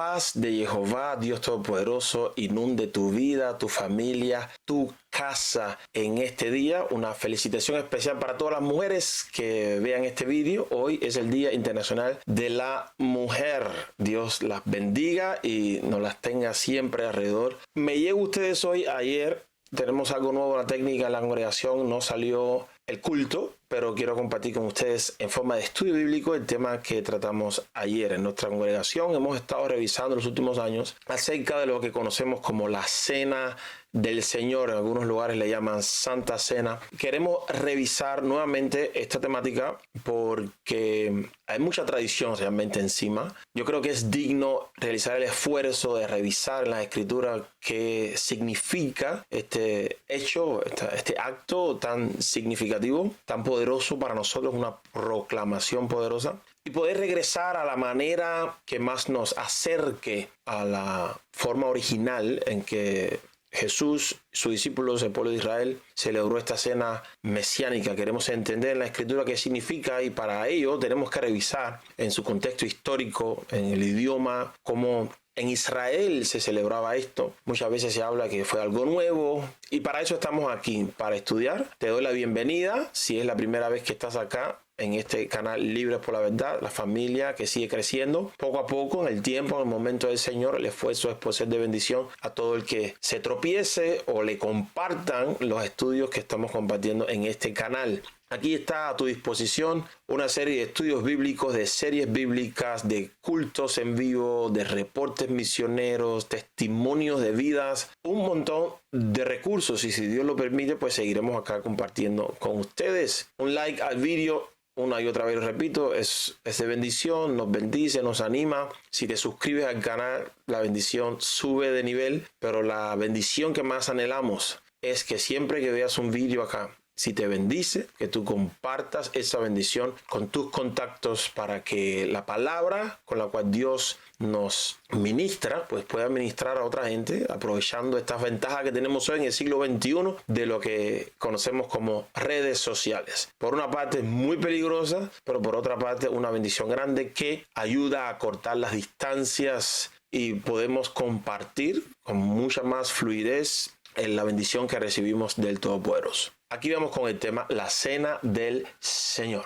paz de Jehová, Dios Todopoderoso, inunde tu vida, tu familia, tu casa en este día. Una felicitación especial para todas las mujeres que vean este vídeo. Hoy es el Día Internacional de la Mujer. Dios las bendiga y nos las tenga siempre alrededor. Me llegó ustedes hoy, ayer. Tenemos algo nuevo en la técnica en la congregación. No salió el culto, pero quiero compartir con ustedes en forma de estudio bíblico el tema que tratamos ayer. En nuestra congregación hemos estado revisando en los últimos años acerca de lo que conocemos como la Cena del Señor. En algunos lugares le llaman Santa Cena. Queremos revisar nuevamente esta temática porque hay mucha tradición realmente encima. Yo creo que es digno realizar el esfuerzo de revisar en la Escritura qué significa este hecho, este acto tan significativo, tan poderoso para nosotros, una proclamación poderosa, y poder regresar a la manera que más nos acerque a la forma original en que Jesús, sus discípulos, el pueblo de Israel, celebró esta cena mesiánica. Queremos entender en la Escritura qué significa y para ello tenemos que revisar en su contexto histórico, en el idioma, cómo en Israel se celebraba esto. Muchas veces se habla que fue algo nuevo y para eso estamos aquí, para estudiar. Te doy la bienvenida si es la primera vez que estás acá en este canal Libres por la Verdad, la familia que sigue creciendo poco a poco en el tiempo, en el momento del Señor. El esfuerzo es por ser de bendición a todo el que se tropiece o le compartan los estudios que estamos compartiendo en este canal. Aquí está a tu disposición una serie de estudios bíblicos, de series bíblicas, de cultos en vivo, de reportes misioneros, testimonios de vidas, un montón de recursos y si Dios lo permite, pues seguiremos acá compartiendo con ustedes. Un like al vídeo. Una y otra vez repito, es de bendición, nos bendice, nos anima. Si te suscribes al canal, la bendición sube de nivel, pero la bendición que más anhelamos es que siempre que veas un vídeo acá, si te bendice, que tú compartas esa bendición con tus contactos para que la palabra con la cual Dios nos ministra, pues pueda ministrar a otra gente, aprovechando estas ventajas que tenemos hoy en el siglo XXI de lo que conocemos como redes sociales. Por una parte es muy peligrosa, pero por otra parte una bendición grande que ayuda a cortar las distancias y podemos compartir con mucha más fluidez en la bendición que recibimos del Todopoderoso. Aquí vamos con el tema la Cena del Señor.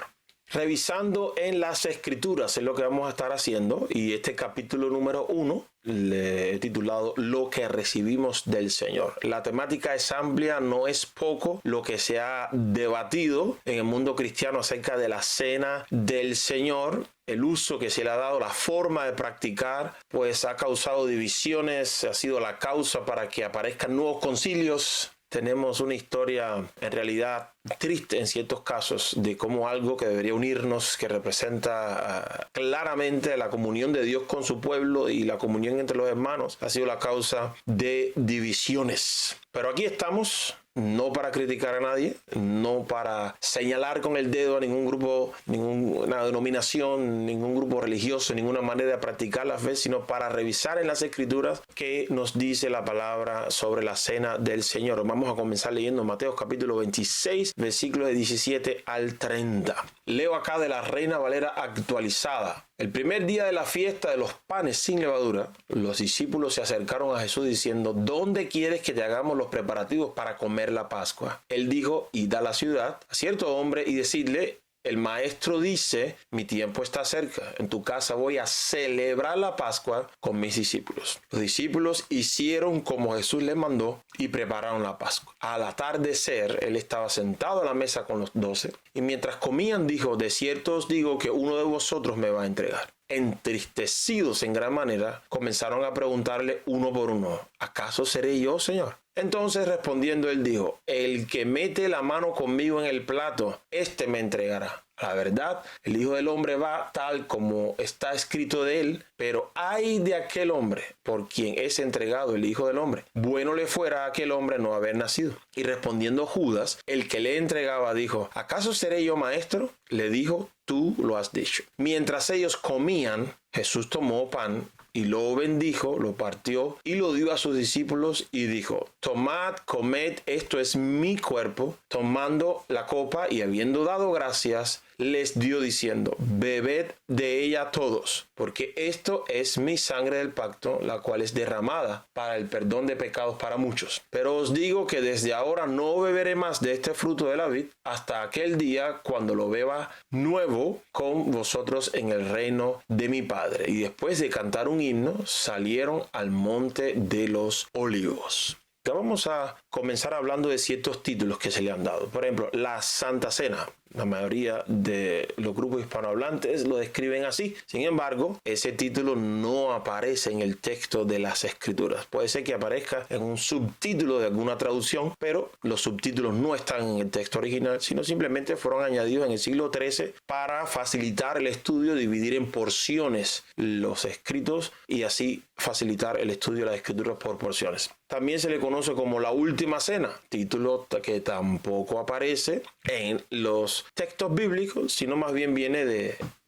Revisando en las Escrituras es lo que vamos a estar haciendo y este capítulo número 1 le he titulado Lo que recibimos del Señor. La temática es amplia, no es poco lo que se ha debatido en el mundo cristiano acerca de la Cena del Señor. El uso que se le ha dado, la forma de practicar, pues ha causado divisiones, ha sido la causa para que aparezcan nuevos concilios. Tenemos una historia en realidad triste en ciertos casos de cómo algo que debería unirnos, que representa claramente la comunión de Dios con su pueblo y la comunión entre los hermanos, ha sido la causa de divisiones. Pero aquí estamos, no para criticar a nadie, no para señalar con el dedo a ningún grupo, ninguna denominación, ningún grupo religioso, ninguna manera de practicar la fe, sino para revisar en las Escrituras qué nos dice la palabra sobre la Cena del Señor. Vamos a comenzar leyendo Mateo capítulo 26, versículos de 17 al 30. Leo acá de la Reina Valera actualizada. El primer día de la fiesta de los panes sin levadura, los discípulos se acercaron a Jesús diciendo: ¿dónde quieres que te hagamos los preparativos para comer la Pascua? Él dijo: id a la ciudad a cierto hombre y decidle: el maestro dice, mi tiempo está cerca. En tu casa voy a celebrar la Pascua con mis discípulos. Los discípulos hicieron como Jesús les mandó y prepararon la Pascua. Al atardecer, él estaba sentado a la mesa con los 12 y mientras comían dijo: de cierto os digo que uno de vosotros me va a entregar. Entristecidos en gran manera, comenzaron a preguntarle uno por uno: ¿acaso seré yo, Señor? Entonces respondiendo él dijo: el que mete la mano conmigo en el plato, éste me entregará. La verdad, el Hijo del Hombre va tal como está escrito de él, pero ay de aquel hombre por quien es entregado el Hijo del Hombre. Bueno le fuera a aquel hombre no haber nacido. Y respondiendo Judas, el que le entregaba, dijo: ¿acaso seré yo, maestro? Le dijo: tú lo has dicho. Mientras ellos comían, Jesús tomó pan y lo bendijo, lo partió y lo dio a sus discípulos y dijo: tomad, comed, esto es mi cuerpo. Tomando la copa y habiendo dado gracias, les dio diciendo: bebed de ella todos, porque esto es mi sangre del pacto, la cual es derramada para el perdón de pecados para muchos. Pero os digo que desde ahora no beberé más de este fruto de la vid hasta aquel día cuando lo beba nuevo con vosotros en el reino de mi Padre. Y después de cantar un himno, salieron al monte de los Olivos. Ya vamos a comenzar hablando de ciertos títulos que se le han dado. Por ejemplo, la Santa Cena. La mayoría de los grupos hispanohablantes lo describen así. Sin embargo, ese título no aparece en el texto de las Escrituras. Puede ser que aparezca en un subtítulo de alguna traducción, pero los subtítulos no están en el texto original, sino simplemente fueron añadidos en el siglo XIII para facilitar el estudio, dividir en porciones los escritos y así facilitar el estudio de las Escrituras por porciones. También se le conoce como la Última Cena, título que tampoco aparece en los textos bíblicos, sino más bien viene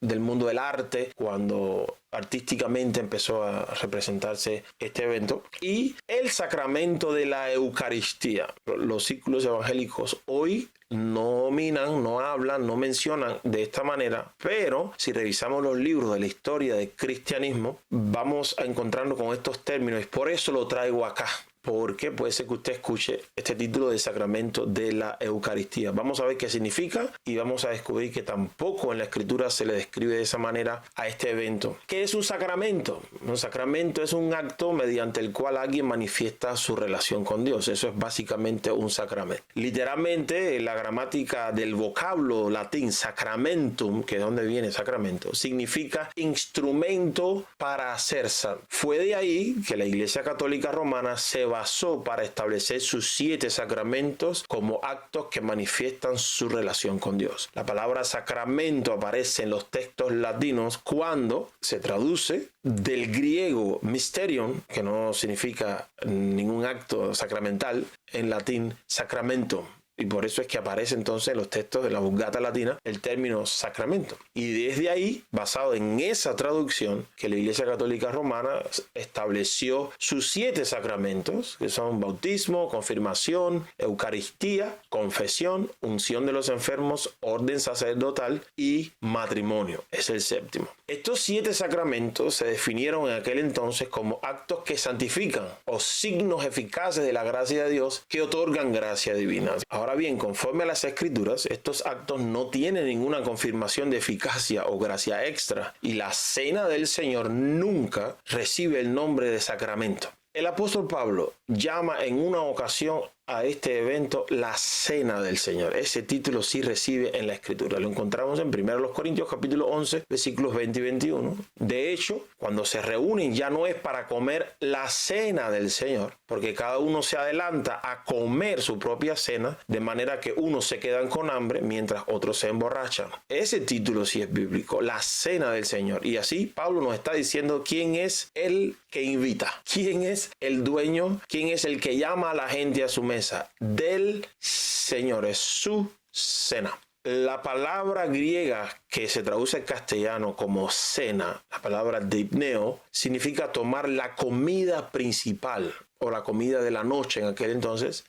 del mundo del arte, cuando artísticamente empezó a representarse este evento. Y el sacramento de la Eucaristía. Los círculos evangélicos hoy no dominan, no hablan, no mencionan de esta manera, pero si revisamos los libros de la historia del cristianismo, vamos a encontrarnos con estos términos, y por eso lo traigo acá. Porque puede ser que usted escuche este título de sacramento de la Eucaristía. Vamos a ver qué significa y vamos a descubrir que tampoco en la Escritura se le describe de esa manera a este evento. ¿Qué es un sacramento? Un sacramento es un acto mediante el cual alguien manifiesta su relación con Dios. Eso es básicamente un sacramento. Literalmente, la gramática del vocablo latín sacramentum, que es donde viene sacramento, significa instrumento para hacer santo. Fue de ahí que la Iglesia Católica Romana se basó para establecer sus 7 sacramentos como actos que manifiestan su relación con Dios. La palabra sacramento aparece en los textos latinos cuando se traduce del griego mysterion, que no significa ningún acto sacramental, en latín sacramento. Y por eso es que aparece entonces en los textos de la Vulgata Latina el término sacramento. Y desde ahí, basado en esa traducción, que la Iglesia Católica Romana estableció sus 7 sacramentos, que son bautismo, confirmación, Eucaristía, confesión, unción de los enfermos, orden sacerdotal y matrimonio. Es el 7º. Estos 7 sacramentos se definieron en aquel entonces como actos que santifican o signos eficaces de la gracia de Dios que otorgan gracia divina. Ahora bien, conforme a las Escrituras, estos actos no tienen ninguna confirmación de eficacia o gracia extra, y la cena del Señor nunca recibe el nombre de sacramento. El apóstol Pablo llama en una ocasión a este evento la Cena del Señor. Ese título sí recibe en la Escritura. Lo encontramos en 1 Corintios capítulo 11, versículos 20 y 21. De hecho, cuando se reúnen ya no es para comer la cena del Señor, porque cada uno se adelanta a comer su propia cena, de manera que unos se quedan con hambre mientras otros se emborrachan. Ese título sí es bíblico, la Cena del Señor. Y así Pablo nos está diciendo quién es el que invita, quién es el dueño, quién es el que llama a la gente a su mesa. Del Señor, es su cena. La palabra griega que se traduce en castellano como cena, la palabra deipneo, significa tomar la comida principal o la comida de la noche en aquel entonces.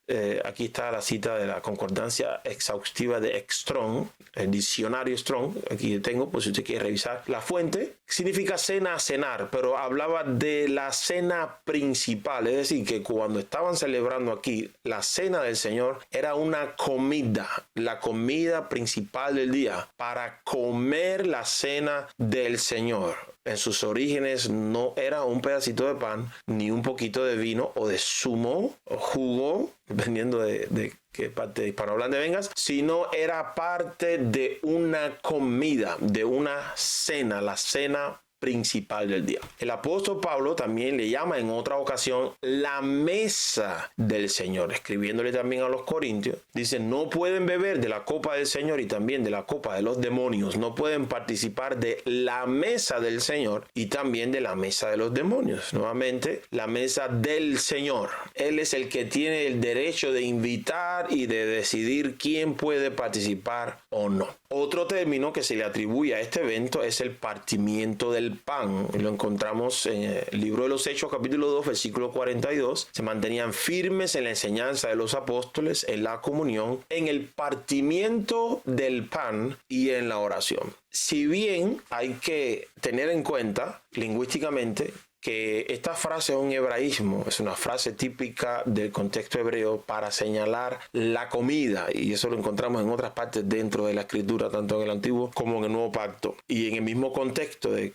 Aquí está la cita de la concordancia exhaustiva de Strong, el diccionario Strong. Aquí tengo, pues si usted quiere revisar la fuente. Significa cena, cenar, pero hablaba de la cena principal. Es decir, que cuando estaban celebrando aquí la cena del Señor, era una comida, la comida principal del día, para comer la cena del Señor. En sus orígenes no era un pedacito de pan, ni un poquito de vino o de zumo o jugo, dependiendo de qué parte de hispanohablante vengas, sino era parte de una comida, de una cena, la cena principal del día. El apóstol Pablo también le llama en otra ocasión la mesa del Señor, escribiéndole también a los corintios. Dice: no pueden beber de la copa del Señor y también de la copa de los demonios. No pueden participar de la mesa del Señor y también de la mesa de los demonios. Nuevamente, la mesa del Señor. Él es el que tiene el derecho de invitar y de decidir quién puede participar o no. Otro término que se le atribuye a este evento es el partimiento del el pan, lo encontramos en el libro de los Hechos, capítulo 2, versículo 42, se mantenían firmes en la enseñanza de los apóstoles, en la comunión, en el partimiento del pan y en la oración. Si bien hay que tener en cuenta lingüísticamente que esta frase es un hebraísmo, es una frase típica del contexto hebreo para señalar la comida, y eso lo encontramos en otras partes dentro de la escritura, tanto en el Antiguo como en el Nuevo Pacto. Y en el mismo contexto de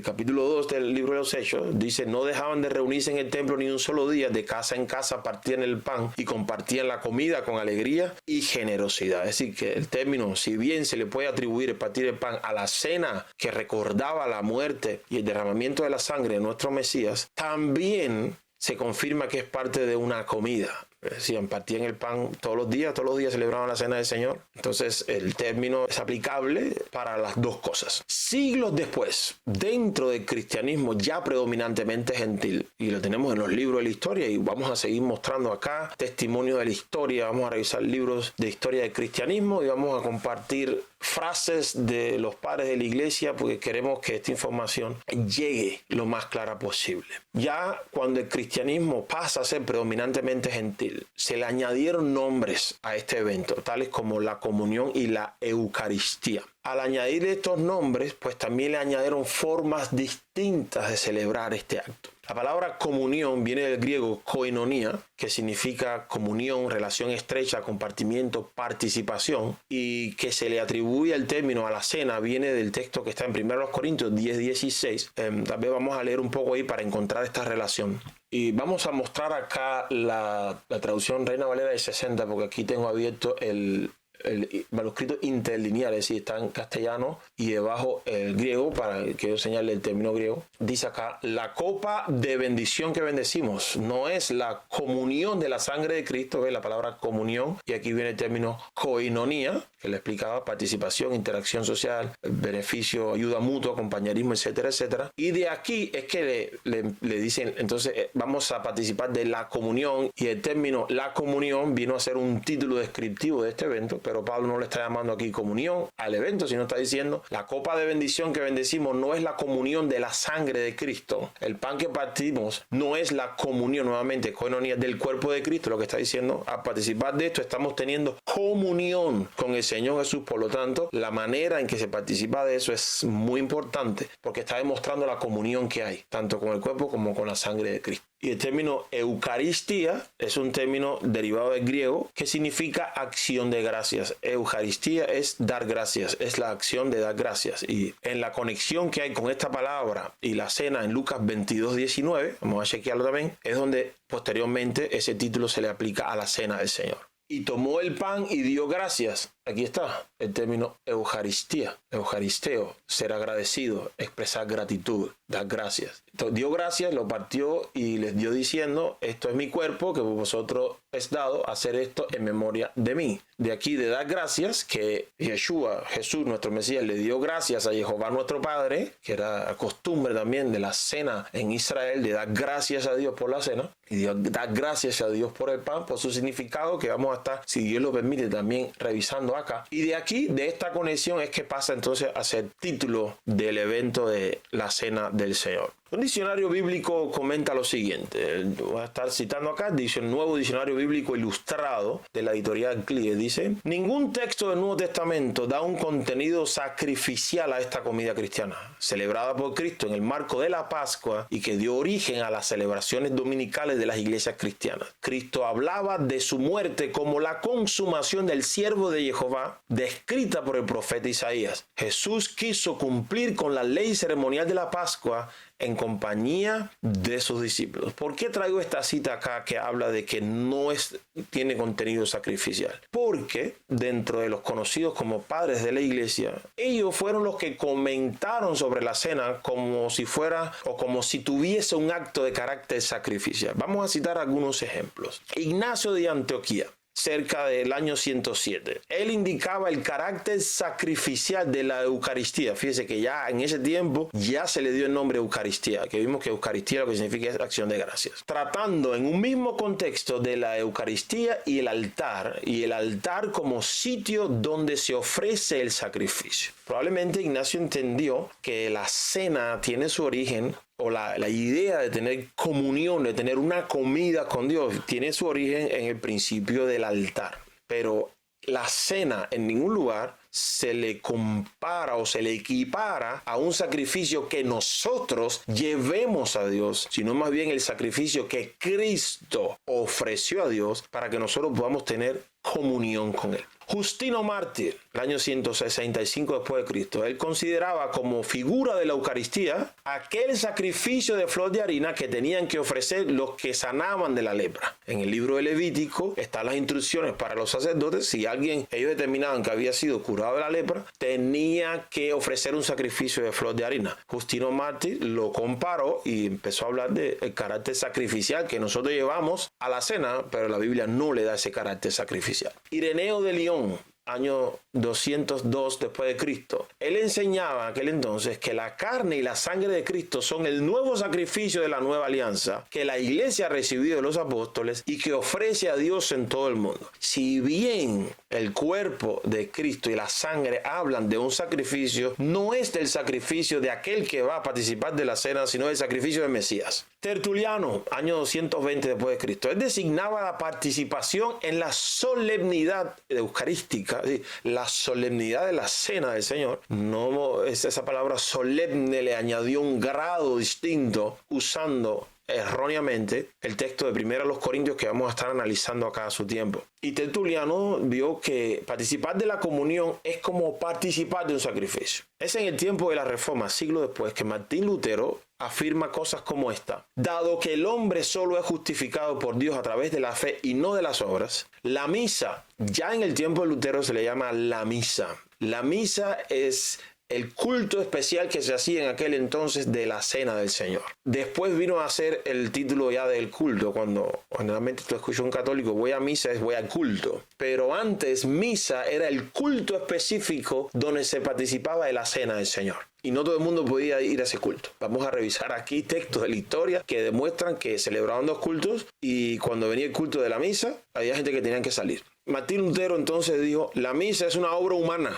capítulo 2 del libro de los Hechos, dice: no dejaban de reunirse en el templo ni un solo día, de casa en casa partían el pan y compartían la comida con alegría y generosidad. Es decir, que el término, si bien se le puede atribuir el partir el pan a la cena que recordaba la muerte y el derramamiento de la sangre de nuestro Mesías, también se confirma que es parte de una comida. Decían, partían el pan todos los días celebraban la cena del Señor. Entonces el término es aplicable para las dos cosas. Siglos después, dentro del cristianismo ya predominantemente gentil, y lo tenemos en los libros de la historia, y vamos a seguir mostrando acá testimonios de la historia, vamos a revisar libros de historia del cristianismo y vamos a compartir frases de los padres de la iglesia, porque queremos que esta información llegue lo más clara posible. Ya cuando el cristianismo pasa a ser predominantemente gentil, se le añadieron nombres a este evento, tales como la comunión y la Eucaristía. Al añadir estos nombres, pues también le añadieron formas distintas de celebrar este acto. La palabra comunión viene del griego koinonia, que significa comunión, relación estrecha, compartimiento, participación, y que se le atribuye el término a la cena, viene del texto que está en 1 Corintios 10:16. Tal vez vamos a leer un poco ahí para encontrar esta relación. Y vamos a mostrar acá la traducción Reina Valera de 60, porque aquí tengo abierto el manuscrito interlineal, es decir, está en castellano y debajo el griego, para que yo señale el término griego. Dice acá: la copa de bendición que bendecimos no es la comunión de la sangre de Cristo, ¿ves? La palabra comunión, y aquí viene el término koinonia, que le explicaba: participación, interacción social, beneficio, ayuda mutua, compañerismo, etcétera, etcétera. Y de aquí es que le dicen, entonces vamos a participar de la comunión, y el término la comunión vino a ser un título descriptivo de este evento, pero Pablo no le está llamando aquí comunión al evento, sino está diciendo: la copa de bendición que bendecimos no es la comunión de la sangre de Cristo. El pan que partimos no es la comunión, nuevamente, koinonia, del cuerpo de Cristo. Lo que está diciendo: al participar de esto estamos teniendo comunión con el Señor Jesús. Por lo tanto, la manera en que se participa de eso es muy importante, porque está demostrando la comunión que hay, tanto con el cuerpo como con la sangre de Cristo. Y el término Eucaristía es un término derivado del griego que significa acción de gracias. Eucaristía es dar gracias, es la acción de dar gracias. Y en la conexión que hay con esta palabra y la cena en Lucas 22:19, vamos a chequearlo también, es donde posteriormente ese título se le aplica a la cena del Señor. Y tomó el pan y dio gracias. Aquí está el término Eucaristía, Eucaristeo, ser agradecido, expresar gratitud, dar gracias. Entonces, dio gracias, lo partió y les dio diciendo: esto es mi cuerpo que por vosotros es dado, hacer esto en memoria de mí. De aquí de dar gracias, que Yeshua, Jesús, nuestro Mesías, le dio gracias a Jehová nuestro Padre, que era costumbre también de la cena en Israel, de dar gracias a Dios por la cena, y dar gracias a Dios por el pan, por su significado, que vamos a estar, si Dios lo permite, también revisando acá. Y de aquí, de esta conexión, es que pasa entonces a ser título del evento de la cena del Señor. Un diccionario bíblico comenta lo siguiente, voy a estar citando acá, dice el Nuevo Diccionario Bíblico Ilustrado de la editorial CLIE, dice: ningún texto del Nuevo Testamento da un contenido sacrificial a esta comida cristiana, celebrada por Cristo en el marco de la Pascua y que dio origen a las celebraciones dominicales de las iglesias cristianas. Cristo hablaba de su muerte como la consumación del siervo de Jehová, descrita por el profeta Isaías. Jesús quiso cumplir con la ley ceremonial de la Pascua en compañía de sus discípulos. ¿Por qué traigo esta cita acá que habla de que no tiene contenido sacrificial? Porque dentro de los conocidos como padres de la iglesia, ellos fueron los que comentaron sobre la cena como si fuera o como si tuviese un acto de carácter sacrificial. Vamos a citar algunos ejemplos. Ignacio de Antioquía cerca del año 107. Él indicaba el carácter sacrificial de la Eucaristía. Fíjese que ya en ese tiempo ya se le dio el nombre Eucaristía, que vimos que Eucaristía lo que significa es acción de gracias. Tratando en un mismo contexto de la Eucaristía y el altar como sitio donde se ofrece el sacrificio. Probablemente Ignacio entendió que la cena tiene su origen, o la idea de tener comunión, de tener una comida con Dios, tiene su origen en el principio del altar. Pero la cena en ningún lugar se le compara o se le equipara a un sacrificio que nosotros llevemos a Dios, sino más bien el sacrificio que Cristo ofreció a Dios para que nosotros podamos tener comunión con Él. Justino Mártir, el año 165 después de Cristo, él consideraba como figura de la Eucaristía aquel sacrificio de flor de harina que tenían que ofrecer los que sanaban de la lepra. En el libro de Levítico están las instrucciones para los sacerdotes. Si ellos determinaban que había sido curado de la lepra, tenía que ofrecer un sacrificio de flor de harina. Justino Mártir lo comparó y empezó a hablar del carácter sacrificial que nosotros llevamos a la cena, pero la Biblia no le da ese carácter sacrificial. Ireneo de Lyon, año 202 después de Cristo. Él enseñaba en aquel entonces que la carne y la sangre de Cristo son el nuevo sacrificio de la nueva alianza que la iglesia ha recibido de los apóstoles y que ofrece a Dios en todo el mundo. Si bien el cuerpo de Cristo y la sangre hablan de un sacrificio, no es del sacrificio de aquel que va a participar de la cena, sino del sacrificio del Mesías. Tertuliano, año 220 después de Cristo, él designaba la participación en la solemnidad eucarística, ¿sí? La solemnidad de la cena del Señor. No es esa palabra solemne, le añadió un grado distinto usando erróneamente el texto de 1 Corintios que vamos a estar analizando acá a su tiempo. Y Tertuliano vio que participar de la comunión es como participar de un sacrificio. Es en el tiempo de la Reforma, siglo después, que Martín Lutero afirma cosas como esta: dado que el hombre solo es justificado por Dios a través de la fe y no de las obras, la misa, ya en el tiempo de Lutero se le llama la misa. La misa es el culto especial que se hacía en aquel entonces de la cena del Señor. Después vino a ser el título ya del culto. Cuando generalmente tú escuchas a un católico, voy a misa, es voy al culto. Pero antes misa era el culto específico donde se participaba de la cena del Señor. Y no todo el mundo podía ir a ese culto. Vamos a revisar aquí textos de la historia que demuestran que celebraban dos cultos y cuando venía el culto de la misa, había gente que tenía que salir. Martín Lutero entonces dijo, la misa es una obra humana,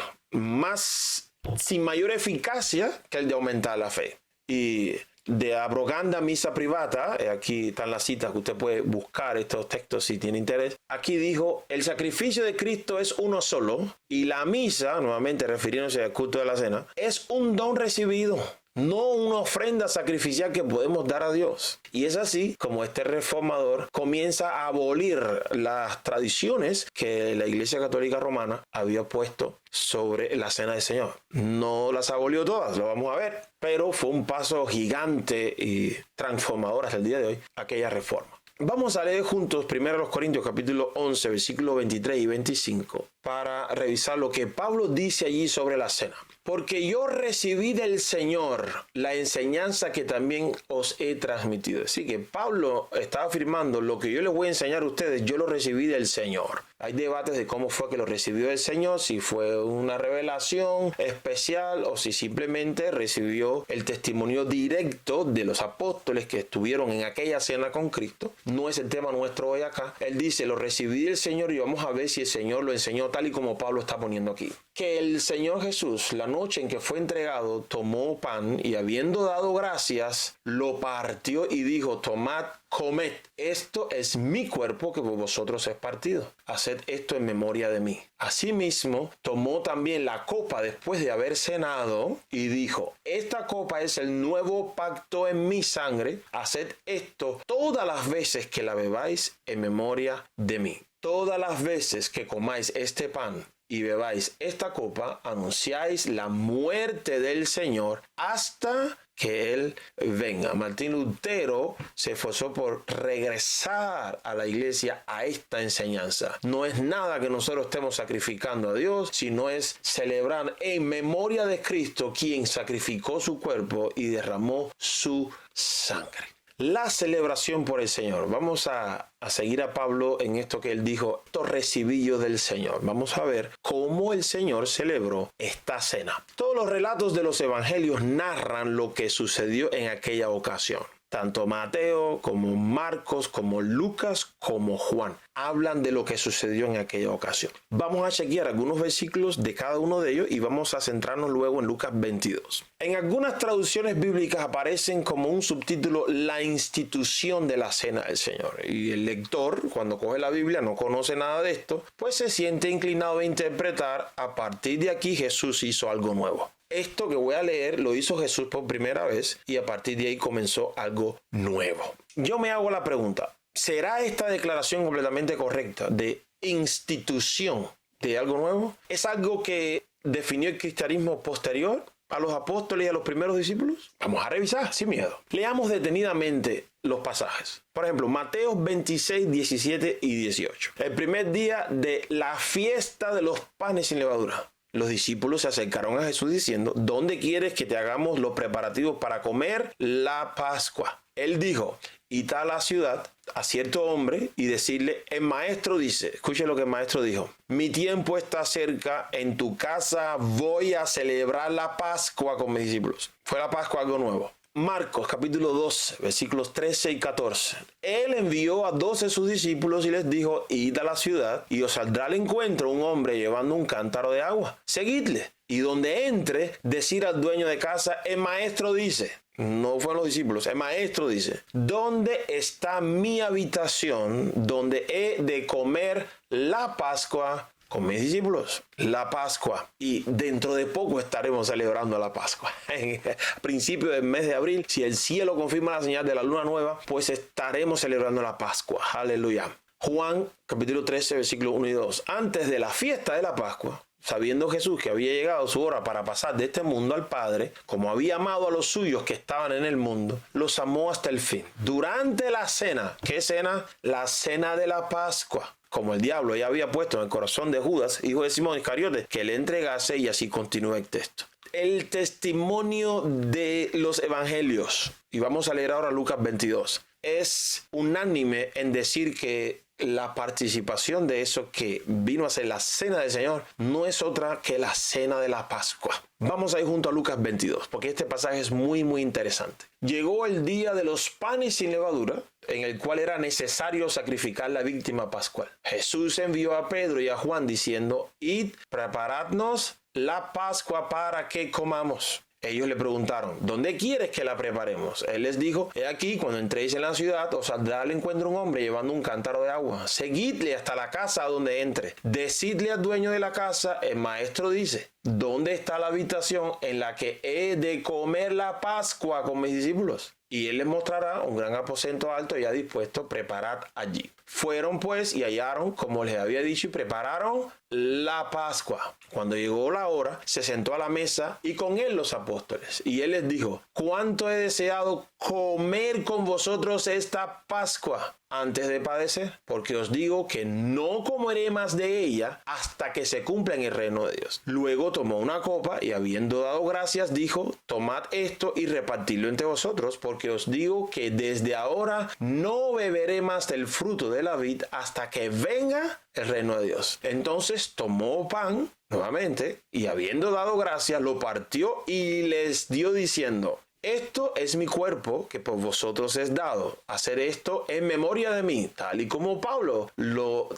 sin mayor eficacia que el de aumentar la fe. Y de abroganda misa privata, aquí están las citas que usted puede buscar estos textos si tiene interés. Aquí dijo, el sacrificio de Cristo es uno solo y la misa, nuevamente refiriéndose al culto de la cena, es un don recibido, no una ofrenda sacrificial que podemos dar a Dios. Y es así como este reformador comienza a abolir las tradiciones que la Iglesia Católica Romana había puesto sobre la cena del Señor. No las abolió todas, lo vamos a ver, pero fue un paso gigante y transformador hasta el día de hoy, aquella reforma. Vamos a leer juntos 1 Corintios capítulo 11, versículos 23 y 25 para revisar lo que Pablo dice allí sobre la cena. Porque yo recibí del Señor la enseñanza que también os he transmitido. Así que Pablo está afirmando, lo que yo les voy a enseñar a ustedes, yo lo recibí del Señor. Hay debates de cómo fue que lo recibió el Señor, si fue una revelación especial o si simplemente recibió el testimonio directo de los apóstoles que estuvieron en aquella cena con Cristo. No es el tema nuestro hoy acá. Él dice, lo recibí del Señor y vamos a ver si el Señor lo enseñó tal y como Pablo está poniendo aquí. Que el Señor Jesús, la noche en que fue entregado, tomó pan y habiendo dado gracias, lo partió y dijo, tomad, comed, esto es mi cuerpo que por vosotros es partido. Haced esto en memoria de mí. Asimismo, tomó también la copa después de haber cenado y dijo, esta copa es el nuevo pacto en mi sangre. Haced esto todas las veces que la bebáis en memoria de mí. Todas las veces que comáis este pan y bebáis esta copa, anunciáis la muerte del Señor hasta que Él venga. Martín Lutero se esforzó por regresar a la iglesia a esta enseñanza. No es nada que nosotros estemos sacrificando a Dios, sino es celebrar en memoria de Cristo, quien sacrificó su cuerpo y derramó su sangre. La celebración por el Señor. Vamos a seguir a Pablo en esto que él dijo, esto recibí yo del Señor. Vamos a ver cómo el Señor celebró esta cena. Todos los relatos de los evangelios narran lo que sucedió en aquella ocasión. Tanto Mateo como Marcos, como Lucas, como Juan hablan de lo que sucedió en aquella ocasión. Vamos a chequear algunos versículos de cada uno de ellos y vamos a centrarnos luego en Lucas 22. En algunas traducciones bíblicas aparecen como un subtítulo la institución de la cena del Señor. Y el lector, cuando coge la Biblia, no conoce nada de esto, pues se siente inclinado a interpretar, a partir de aquí Jesús hizo algo nuevo. Esto que voy a leer lo hizo Jesús por primera vez y a partir de ahí comenzó algo nuevo. Yo me hago la pregunta, ¿será esta declaración completamente correcta de institución de algo nuevo? ¿Es algo que definió el cristianismo posterior a los apóstoles y a los primeros discípulos? Vamos a revisar sin miedo. Leamos detenidamente los pasajes. Por ejemplo, Mateo 26, 17 y 18. El primer día de la fiesta de los panes sin levadura. Los discípulos se acercaron a Jesús diciendo, ¿dónde quieres que te hagamos los preparativos para comer la Pascua? Él dijo, id a la ciudad a cierto hombre y decirle, el maestro dice, escuche lo que el maestro dijo, mi tiempo está cerca, en tu casa voy a celebrar la Pascua con mis discípulos. Fue la Pascua algo nuevo. Marcos capítulo 12, versículos 13 y 14. Él envió a 12 de sus discípulos y les dijo, id a la ciudad y os saldrá al encuentro un hombre llevando un cántaro de agua. Seguidle. Y donde entre, decir al dueño de casa, el maestro dice, no fueron los discípulos, el maestro dice, ¿dónde está mi habitación donde he de comer la Pascua con mis discípulos? La Pascua. Y dentro de poco estaremos celebrando la Pascua. A principios del mes de abril, si el cielo confirma la señal de la luna nueva, pues estaremos celebrando la Pascua. Aleluya. Juan capítulo 13, versículos 1 y 2. Antes de la fiesta de la Pascua, sabiendo Jesús que había llegado su hora para pasar de este mundo al Padre, como había amado a los suyos que estaban en el mundo, los amó hasta el fin. Durante la cena, ¿qué cena? La cena de la Pascua. Como el diablo ya había puesto en el corazón de Judas, hijo de Simón Iscariote, que le entregase, y así continúa el texto. El testimonio de los evangelios, y vamos a leer ahora Lucas 22, es unánime en decir que la participación de eso que vino a ser la cena del Señor no es otra que la cena de la Pascua. Vamos a ir junto a Lucas 22, porque este pasaje es muy interesante. Llegó el día de los panes sin levadura, en el cual era necesario sacrificar la víctima pascual. Jesús envió a Pedro y a Juan diciendo, id, preparadnos la Pascua para que comamos. Ellos le preguntaron, ¿dónde quieres que la preparemos? Él les dijo, he aquí, cuando entréis en la ciudad, os saldrá al encuentro un hombre llevando un cántaro de agua. Seguidle hasta la casa donde entre. Decidle al dueño de la casa, el maestro dice, ¿dónde está la habitación en la que he de comer la Pascua con mis discípulos? Y él les mostrará un gran aposento alto ya dispuesto, preparad allí. Fueron pues y hallaron, como les había dicho, y prepararon la Pascua. Cuando llegó la hora, se sentó a la mesa y con él los apóstoles. Y él les dijo, ¿cuánto he deseado comer con vosotros esta Pascua antes de padecer? Porque os digo que no comeré más de ella hasta que se cumpla en el reino de Dios. Luego tomó una copa y habiendo dado gracias, dijo, tomad esto y repartidlo entre vosotros, porque os digo que desde ahora no beberé más del fruto de la vid hasta que venga el reino de Dios. Entonces tomó pan nuevamente y habiendo dado gracias, lo partió y les dio diciendo, esto es mi cuerpo que por vosotros es dado. Hacer esto en memoria de mí, tal y como Pablo lo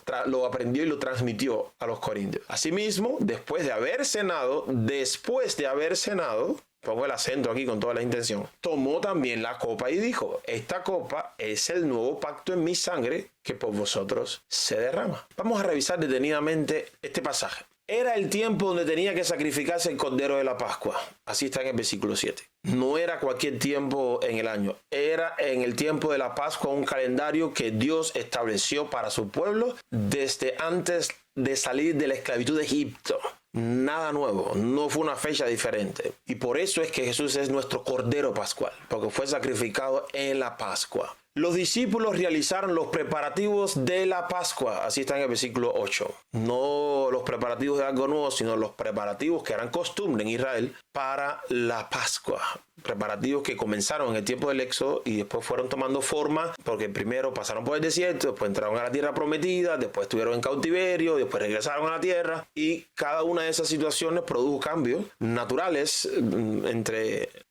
aprendió y lo transmitió a los corintios. Asimismo, después de haber cenado, pongo el acento aquí con toda la intención, tomó también la copa y dijo, esta copa es el nuevo pacto en mi sangre que por vosotros se derrama. Vamos a revisar detenidamente este pasaje. Era el tiempo donde tenía que sacrificarse el cordero de la Pascua. Así está en el versículo 7. No era cualquier tiempo en el año. Era en el tiempo de la Pascua un calendario que Dios estableció para su pueblo desde antes de salir de la esclavitud de Egipto. Nada nuevo, no fue una fecha diferente. Y por eso es que Jesús es nuestro Cordero Pascual, porque fue sacrificado en la Pascua. Los discípulos realizaron los preparativos de la Pascua. Así está en el versículo 8. No los preparativos de algo nuevo, sino los preparativos que eran costumbre en Israel para la Pascua. Preparativos que comenzaron en el tiempo del Éxodo y después fueron tomando forma, porque primero pasaron por el desierto, después entraron a la tierra prometida, después estuvieron en cautiverio, después regresaron a la tierra, y cada una de esas situaciones produjo cambios naturales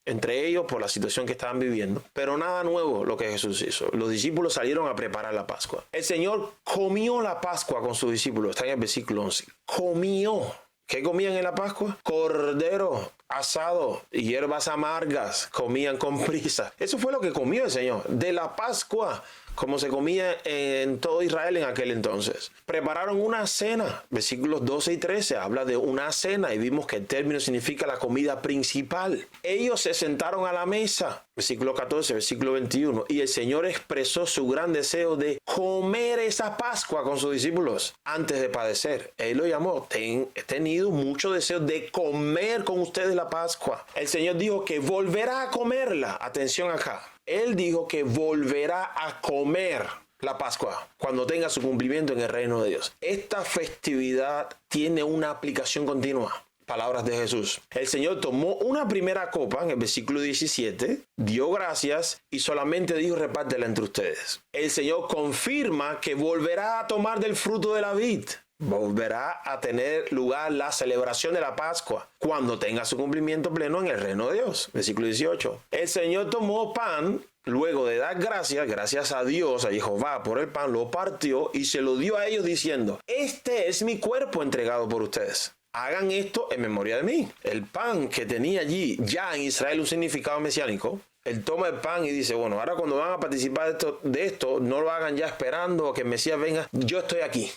entre ellos por la situación que estaban viviendo. Pero nada nuevo lo que Jesús hizo. Los discípulos salieron a preparar la Pascua. El Señor comió la Pascua con sus discípulos. Está en el versículo 11. Comió. ¿Qué comían en la Pascua? Cordero asado y hierbas amargas. Comían con prisa. Eso fue lo que comió el Señor. De la Pascua, como se comía en todo Israel en aquel entonces. Prepararon una cena. Versículos 12 y 13 habla de una cena y vimos que el término significa la comida principal. Ellos se sentaron a la mesa. Versículo 14, versículo 21. Y el Señor expresó su gran deseo de comer esa Pascua con sus discípulos antes de padecer. Él lo llamó: he tenido mucho deseo de comer con ustedes la Pascua. El Señor dijo que volverá a comerla. Atención acá. Él dijo que volverá a comer la Pascua cuando tenga su cumplimiento en el reino de Dios. Esta festividad tiene una aplicación continua. Palabras de Jesús. El Señor tomó una primera copa en el versículo 17, dio gracias y solamente dijo: repártela entre ustedes. El Señor confirma que volverá a tomar del fruto de la vid. Volverá a tener lugar la celebración de la Pascua cuando tenga su cumplimiento pleno en el reino de Dios. Versículo 18. El Señor tomó pan, luego de dar gracias a Dios, a Jehová por el pan, lo partió y se lo dio a ellos diciendo: este es mi cuerpo entregado por ustedes. Hagan esto en memoria de mí. El pan que tenía allí ya en Israel un significado mesiánico. Él toma el pan y dice: bueno, ahora cuando van a participar de esto, no lo hagan ya esperando a que el Mesías venga. Yo estoy aquí.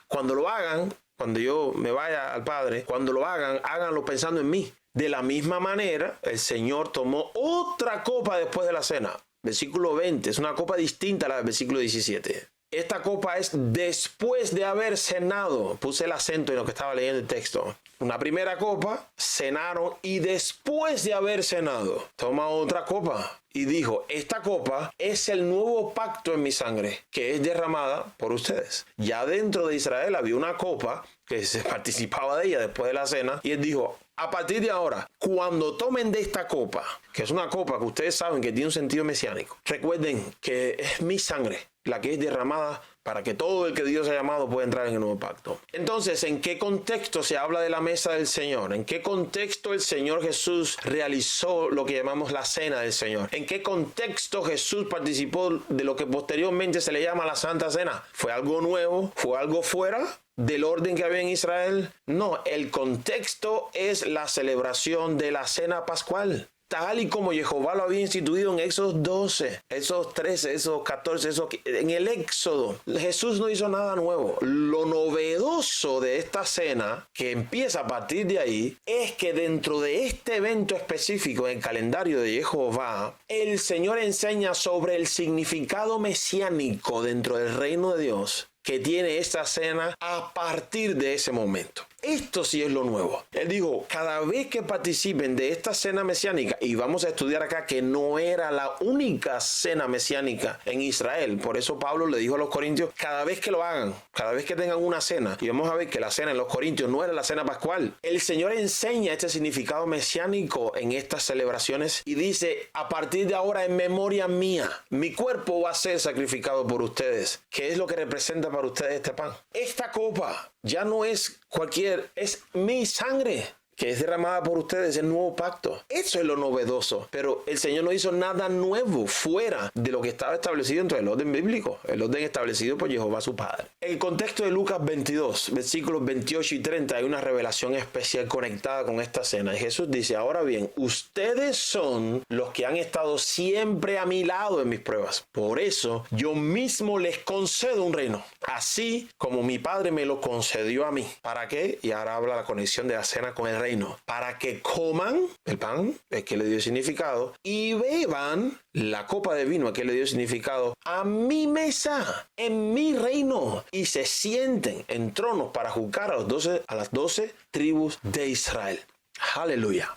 Cuando lo hagan, cuando yo me vaya al Padre, cuando lo hagan, háganlo pensando en mí. De la misma manera, el Señor tomó otra copa después de la cena. Versículo 20, es una copa distinta a la del versículo 17. Esta copa es después de haber cenado. Puse el acento en lo que estaba leyendo el texto. Una primera copa, cenaron, y después de haber cenado, toma otra copa y dijo: esta copa es el nuevo pacto en mi sangre, que es derramada por ustedes. Ya dentro de Israel había una copa que se participaba de ella después de la cena, y él dijo: a partir de ahora, cuando tomen de esta copa, que es una copa que ustedes saben que tiene un sentido mesiánico, recuerden que es mi sangre la que es derramada para que todo el que Dios ha llamado pueda entrar en el nuevo pacto. Entonces, ¿en qué contexto se habla de la mesa del Señor? ¿En qué contexto el Señor Jesús realizó lo que llamamos la cena del Señor? ¿En qué contexto Jesús participó de lo que posteriormente se le llama la Santa Cena? ¿Fue algo nuevo? ¿Fue algo fuera del orden que había en Israel? No, el contexto es la celebración de la cena pascual, tal y como Jehová lo había instituido en Éxodo 12, Éxodo 13, Éxodo 14, en el Éxodo. Jesús no hizo nada nuevo. Lo novedoso de esta cena, que empieza a partir de ahí, es que dentro de este evento específico en el calendario de Jehová, el Señor enseña sobre el significado mesiánico dentro del reino de Dios que tiene esta cena a partir de ese momento. Esto sí es lo nuevo. Él dijo: cada vez que participen de esta cena mesiánica, y vamos a estudiar acá que no era la única cena mesiánica en Israel. Por eso Pablo le dijo a los corintios: cada vez que lo hagan, cada vez que tengan una cena, y vamos a ver que la cena en los corintios no era la cena pascual. El Señor enseña este significado mesiánico en estas celebraciones y dice: a partir de ahora, en memoria mía, mi cuerpo va a ser sacrificado por ustedes. ¿Qué es lo que representa para ustedes este pan? Esta copa ya no es cualquier, es mi sangre que es derramada por ustedes, el nuevo pacto. Eso es lo novedoso. Pero el Señor no hizo nada nuevo fuera de lo que estaba establecido dentro del orden bíblico, el orden establecido por Jehová su Padre. En el contexto de Lucas 22, versículos 28 y 30, hay una revelación especial conectada con esta cena. Y Jesús dice: ahora bien, ustedes son los que han estado siempre a mi lado en mis pruebas. Por eso yo mismo les concedo un reino, así como mi Padre me lo concedió a mí. ¿Para qué? Y ahora habla la conexión de la cena con el reino. Para que coman el pan, el que le dio significado, y beban la copa de vino, el que le dio significado, a mi mesa, en mi reino, y se sienten en tronos para juzgar a las 12 tribus de Israel. Aleluya.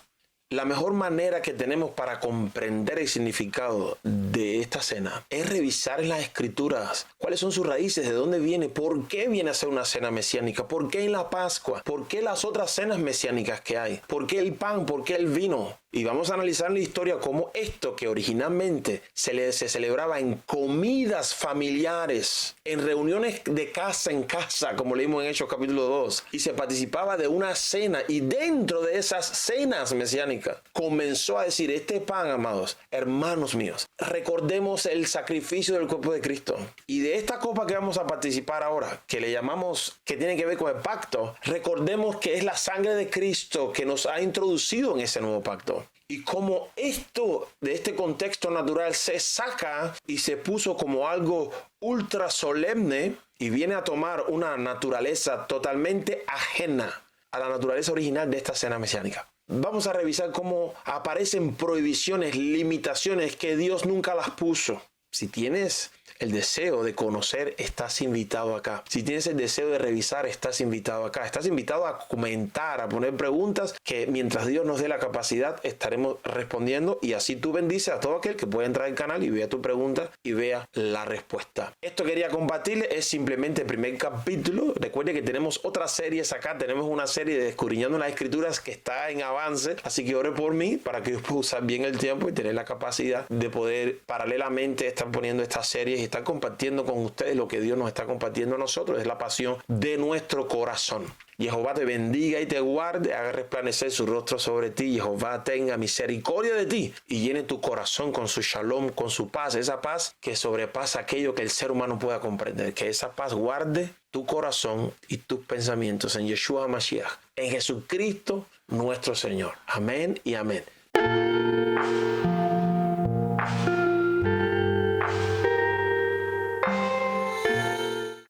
La mejor manera que tenemos para comprender el significado de esta cena es revisar en las escrituras cuáles son sus raíces, de dónde viene, por qué viene a ser una cena mesiánica, por qué en la Pascua, por qué las otras cenas mesiánicas que hay, por qué el pan, por qué el vino. Y vamos a analizar en la historia cómo esto que originalmente se celebraba en comidas familiares, en reuniones de casa en casa, como leímos en Hechos capítulo 2, y se participaba de una cena, y dentro de esas cenas mesiánicas comenzó a decir: este pan, amados, hermanos míos, recordemos el sacrificio del cuerpo de Cristo. Y de esta copa que vamos a participar ahora, que le llamamos, que tiene que ver con el pacto, recordemos que es la sangre de Cristo que nos ha introducido en ese nuevo pacto. Y como esto de este contexto natural se saca y se puso como algo ultra solemne y viene a tomar una naturaleza totalmente ajena a la naturaleza original de esta cena mesiánica. Vamos a revisar cómo aparecen prohibiciones, limitaciones que Dios nunca las puso. Si tienes el deseo de conocer, estás invitado acá. Si tienes el deseo de revisar, estás invitado acá. Estás invitado a comentar, a poner preguntas que mientras Dios nos dé la capacidad estaremos respondiendo, y así tú bendices a todo aquel que pueda entrar al canal y vea tu pregunta y vea la respuesta. Esto quería compartirle, es simplemente el primer capítulo. Recuerde que tenemos otras series acá, tenemos una serie de Escudriñando las Escrituras que está en avance, así que ore por mí para que yo pueda usar bien el tiempo y tener la capacidad de poder paralelamente estar poniendo estas series y estar compartiendo con ustedes lo que Dios nos está compartiendo a nosotros. Es la pasión de nuestro corazón. Jehová te bendiga y te guarde, haga resplandecer su rostro sobre ti. Jehová tenga misericordia de ti y llene tu corazón con su shalom, con su paz, esa paz que sobrepasa aquello que el ser humano pueda comprender. Que esa paz guarde tu corazón y tus pensamientos en Yeshua HaMashiach, en Jesucristo nuestro Señor. Amén y amén.